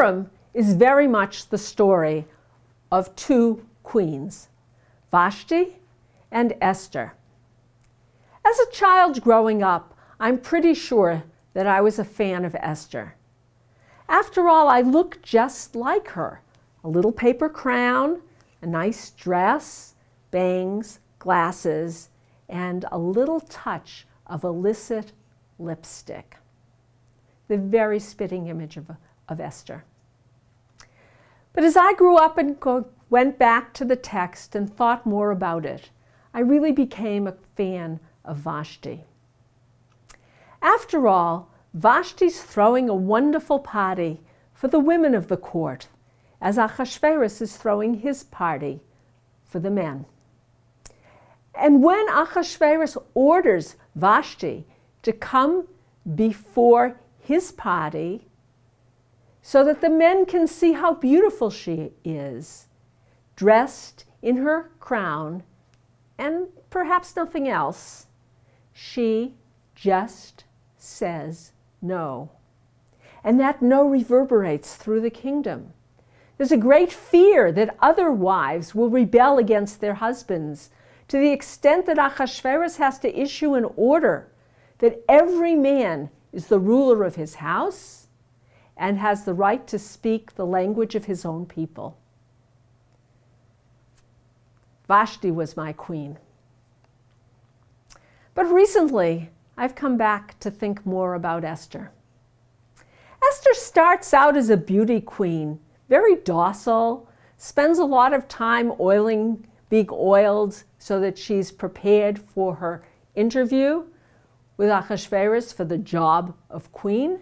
Purim is very much the story of two queens, Vashti and Esther. As a child growing up, I'm pretty sure that I was a fan of Esther. After all, I looked just like her. A little paper crown, a nice dress, bangs, glasses, and a little touch of illicit lipstick. The very spitting image of Esther. But as I grew up and went back to the text and thought more about it, I really became a fan of Vashti. After all, Vashti's throwing a wonderful party for the women of the court, as Ahasuerus is throwing his party for the men. And when Ahasuerus orders Vashti to come before his party so that the men can see how beautiful she is, dressed in her crown and perhaps nothing else, she just says no. And that no reverberates through the kingdom. There's a great fear that other wives will rebel against their husbands to the extent that Ahasuerus has to issue an order that every man is the ruler of his house and has the right to speak the language of his own people. Vashti was my queen. But recently, I've come back to think more about Esther. Esther starts out as a beauty queen, very docile, spends a lot of time being oiled so that she's prepared for her interview with Ahasuerus for the job of queen.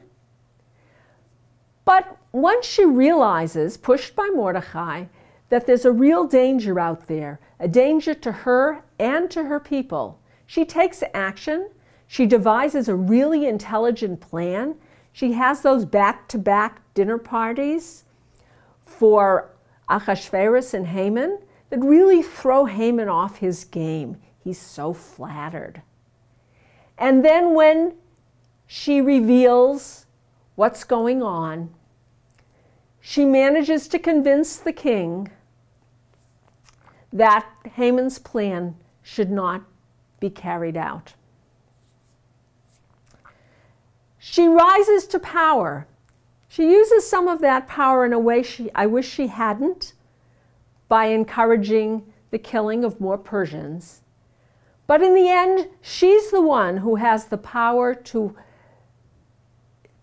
But once she realizes, pushed by Mordecai, that there's a real danger out there, a danger to her and to her people, she takes action. She devises a really intelligent plan. She has those back-to-back dinner parties for Ahasuerus and Haman that really throw Haman off his game. He's so flattered. And then when she reveals what's going on, she manages to convince the king that Haman's plan should not be carried out. She rises to power. She uses some of that power in a way I wish she hadn't, by encouraging the killing of more Persians. But in the end, she's the one who has the power to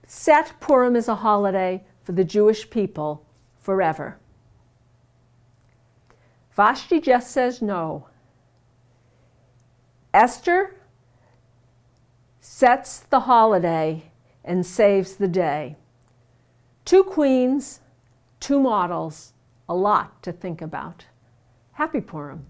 set Purim as a holiday for the Jewish people forever. Vashti just says no. Esther sets the holiday and saves the day. Two queens, two models, a lot to think about. Happy Purim.